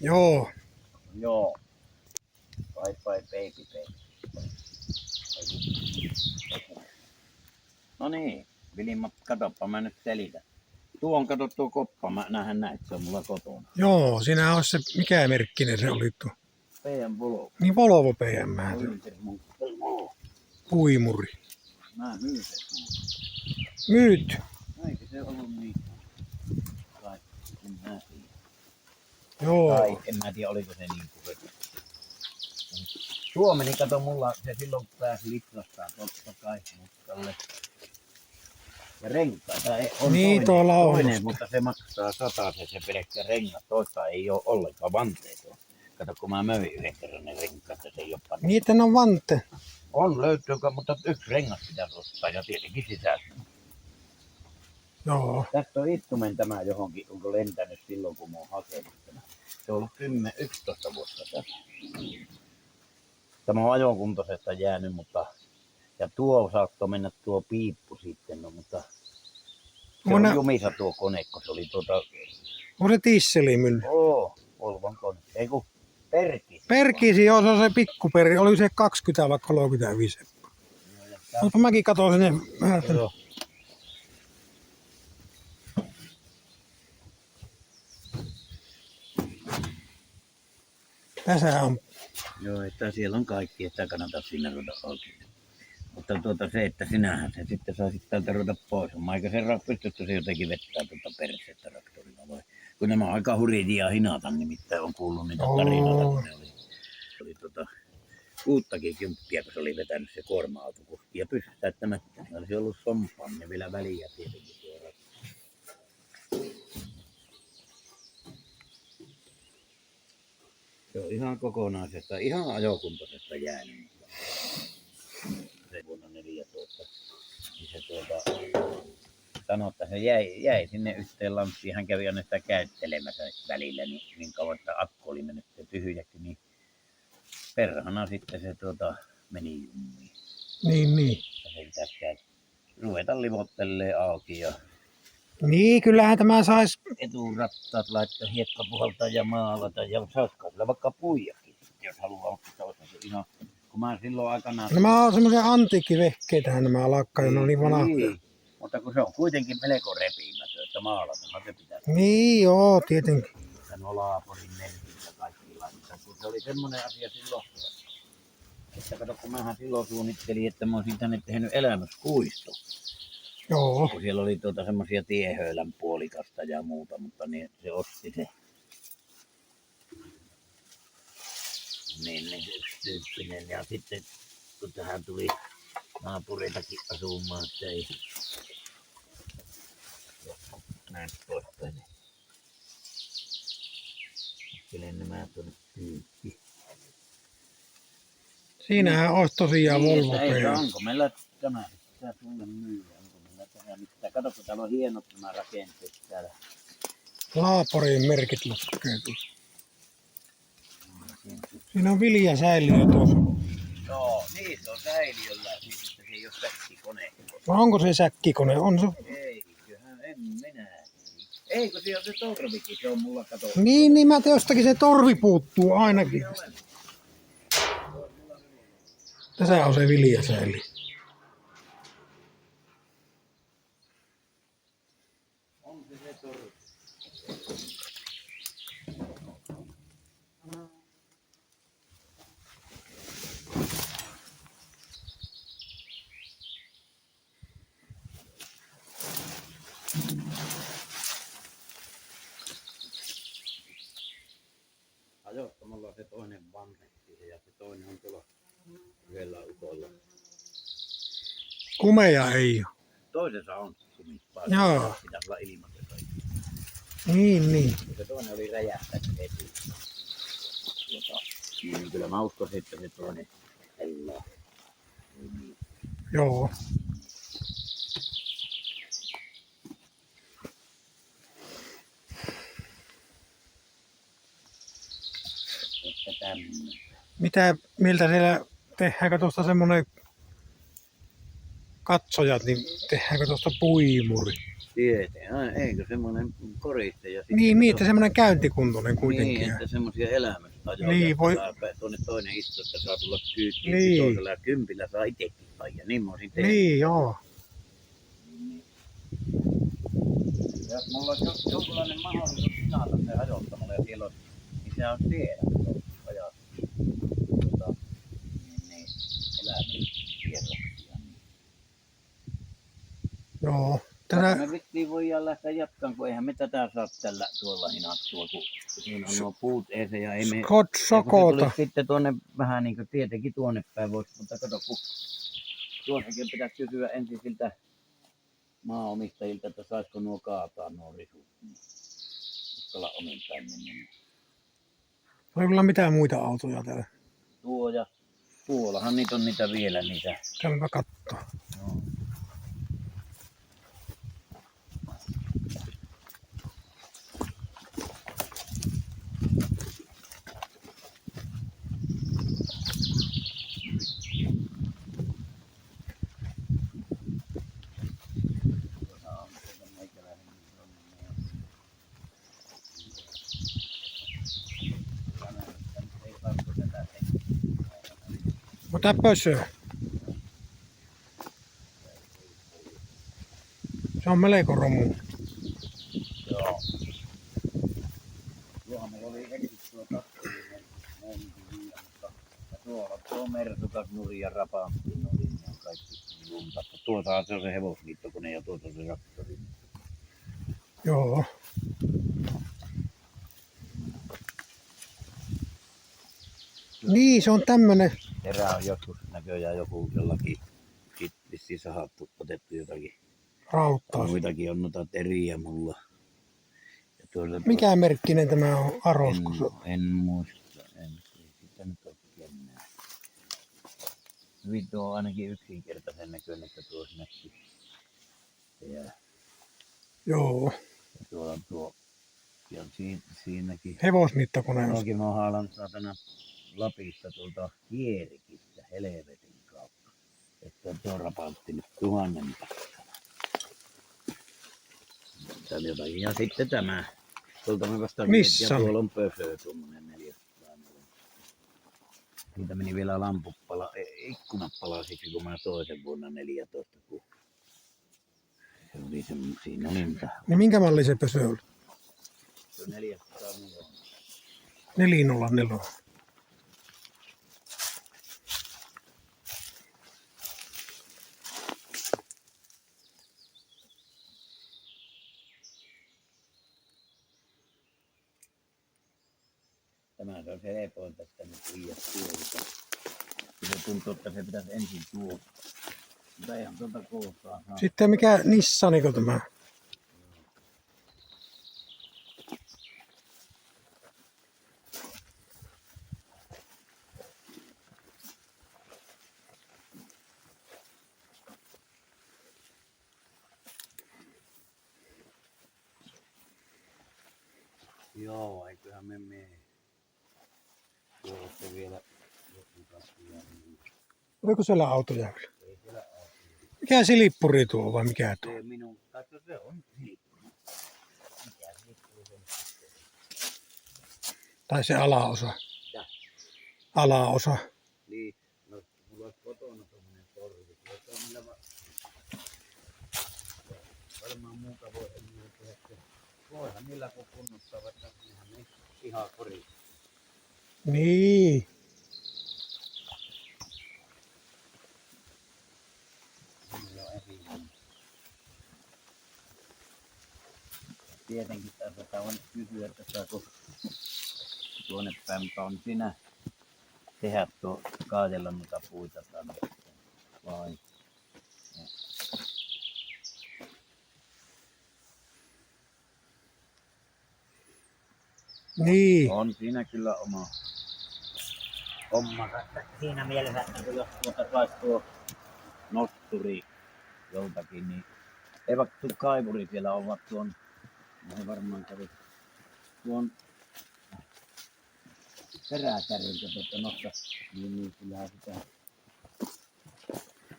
Joo. Joo. Bye bye baby baby. No niin, Vilimmat, katoppa mä nyt selitän. Tuo on kato tuo koppa, mä nähdään näin, se on mulla kotona. Joo, siinä on se, mikä merkkinen se oli tuo. PM Volvo. Niin Volvo PM. Puimuri. Mä myyn sen. Myyt. Eikö se ollut niin? Tai en mä tiedä. Joo. Tai en mä tiedä oliko se niin kuin Suomeni kato mulla, se silloin pääsi litrastaan totta kai mutkalle. Ja renkaita on niin, toinen, mutta se maksaa 100 se pelkkä rengas. Toista ei ole ollenkaan vanteita. Kato kun mä möin yhden kerran ne renkaat, se ei ole panna. Niitä on vante. On löytyy, mutta yksi rengas pitäisi ostaa ja tietenkin sisäistä. Joo. Tästä on istumen tämä johonkin, onko lentänyt silloin kun mä oon hakenut tämä. Se on ollut 10-11 vuotta tässä. Tämä on ajokuntoisesta jäänyt, mutta ja tuo saattoi mennä tuo piippu sitten, no, mutta se on jumissa tuo kone, kun se oli On se dieselimylly? Oo, Volvon kone. Ei kun Perkisi. Perkisi, joo, se on se pikkuperi. Oli se 20 vai 35. Mutta mäkin katsoin sinne. Joo. Tässä on. Joo, että siellä on kaikki, että kannata sinne ruveta oikein. Mutta se, että sinähän se sitten saisit täältä ruveta pois. Aika se pystytkö se jotenkin vettää persettä traktorilla vai? Kun nämä on aika hurjia hinata, nimittäin on kuullut niitä tarinoita, kun ne oli uuttakin kymppiä, kun se oli vetänyt se kuorma-autokuski ja pysäyttämättä. Ne olisi ollut sompaan ne vielä väliä tietenkin suoraan. Se on ihan kokonaisesta, ihan ajokuntoisesta jäänyt. Se vuonna 14. Niin se sanoi, että se jäi sinne yhteen lamppiin. Hän kävi aina sitä käyttelemässä välillä niin kauan, että akku oli mennyt tyhjäksi. Niin perhana sitten se meni jummiin. Niin. Ja se pitäisi ruveta livottelee auki ja niin, kyllähän tämä sais eturattaat laittaa hiekkapuhaltaa ja maalata ja saisiko sillä vaikka puijakin, jos haluaa, mutta se ihan, kun mä silloin aikanaan. Nämä on semmoisia antiikkivehkeitähän nämä lakkaajat, ne on niin vanha. Niin, mutta kun se on kuitenkin melko repimätön, että maalata se pitäisi. Niin, joo, tietenkin. Ja nuo laaporin merkit ja kaikki laittaa, kun se oli semmoinen asia silloin, että kato, kun mähän silloin suunnittelin, että mä olisin tänne tehnyt elämyspuisto. Joo. Kun siellä oli semmoisia tiehöylän puolikasta ja muuta, mutta niin se osti se. Niin se yksityyppinen. Ja sitten kun tähän tuli naapureitakin asumaan, että ei näin poispäin. Kyllä nämä tuonne pyykki. Siinähän olisi tosiaan Volvo PM. Onko meillä tämä? Sitä sulle myydä. Mitä? Kato, kun täällä on hienot nämä rakenteet täällä. Laaporin merkit lukee tuossa. Siinä on viljasäiliö tuossa. Joo, niin se on säiliöllä. Siis että se ei ole säkkikone. No onko se säkkikone? On se. Eiköhän, en minä. Eikö se on se torvikin? Se on mulla kato. Niin mä jostakin se torvi puuttuu ainakin. Tässä on se viljasäiliö. Ajoittamalla se toinen vanhempi ja se toinen on tuolla yhdellä ukolla. Kumeja ei ole. Toisessa on kumispaa. Joo. Pitäisi olla ilmaisen. Niin. Se toinen oli räjähtänyt heti. Niin kyllä mä uskoisin, että se toinen hellaa. Joo. Mitä miltä siellä tehdäänkö tuosta semmonen katsojat, niin tehdäänkö tuosta puimuri? Tieteen. Eikö semmoinen koriste ja sitten Niin, kun niin, se että on, semmoinen käyntikuntoinen niin, kuitenkin. että semmoisia elämysajoja, Niin, että voi, saa tuonne toinen istu, että saa tulla kyytiin niin, vitosella ja kympillä saa itsekin ajaa. Niin mä olisin tehnyt. niin, joo. Niin. Ja jos mulla olisi jonkunlainen mahdollisuus hinata se hajottamalla ja siellä olisi, niin se on siellä, kun on ajat niin elämyskierroksia. Joo. Vaikka Tätä me vittiin voidaan lähteä jatkaan, kun eihän me tätä saa tällä tuolla hinattua, kun siinä on nuo puut eessä ja ei me... Scott Ja kun se Sokota. tulisi sitten tuonne vähän niin kuin tietenkin tuonne päin voisi, mutta kato kun tuossakin pitäisi kysyä ensin siltä maanomistajilta, että saisiko nuo kaataa nuo risut, niin uskalla omin päin mennä. Ei kyllä mitään muita autoja täällä. Tuo ja tuollahan niitä on niitä vielä niitä. Käypä kattoo. No. Ota pösö. Se on melko romu. Joo. Tuohan meillä oli heti tuo kakkoinen meininki, mutta tuolla tuo mersukas nuri ja rapantti nuri, ne on kaikki lunta. Tuossa se on se hevosliittokone ja tuossa on se traktori. Joo. Niin, se on tämmönen. Terä on joskus näköjään joku jollakin vissiin sahattu, otettu jotakin. Rauttaa. Muitakin on noita teriä mulla. Ja Mikä merkkinen tämä on? Aros? En muista, en sitä nyt ole kennää. Hyvin tuo on ainakin yksinkertaisen näköinen, että tuossa näkyy. Ja Joo. tuolla on tuo, ja siinäkin. Hevosmittakone on. Tuokin mä haalan saatana Lapista tuolta Hierikistä helvetin kautta. Että on tuo rapantti nyt 1000 takkana. Täällä jotakin. Ja sitten tämä. Tuolta me vasta Missä? ja tuolla on pösö tuommoinen 400. Siitä meni vielä lamput ikkunat palasiksi, kun mä toisen vuonna 14. Kun se oli siinä oli mitä. Niin minkä malli se pösö oli? Se on 400 miljoonaa. 404. Tämä on se helpoin tästä nyt liian tuolta. Se tuntuu, että se pitäisi ensin tuolta. Mutta eihän tuolta koostaa saa. Sitten mikä Nissaniko tämä? Joo, eiköhän me mene. Tuolla se vielä joku kasvia. Oliko siellä autoja vielä? Ei siellä ole. Mikä silippuri tuo vai mikä tuo? Se minun, katso se on hilppuri. Mikä hilppuri se on? Tai se alaosa? Ja. Alaosa. Niin, no mulla olisi kotona tommonen torvi. Se on millä varmaan muuta voi enää tehdä. Voihan niillä kun kunnostaa, vaikka nehän ne ihan koriin. Niin. Tietenkin tässä on kysyä, että saako tuonne päin on sinä tehdä tuo kaadella noita puita tänne vai? Niin. On siinä kyllä oma homma. Siinä mielessä, että jos tuota saisi tuo nosturi joltakin, niin ei vaikka tuo kaivuri siellä ovat tuon, he varmaan kävi tuon peräkärryltä tuota nostaa, niin kyllähän sitä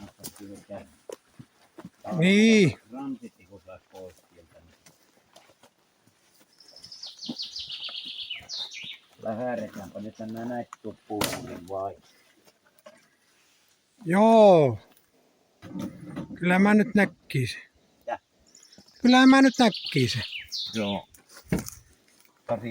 nostaa siihen kärryn. Niin. Transitti kun saisi pois sieltä. Lähäretäänpä nyt nämä näitä tuppuukin vai. Joo. Kyllä mä nyt näkkisin. Ja. Kyllä mä nyt näkkisin. Joo. Kasi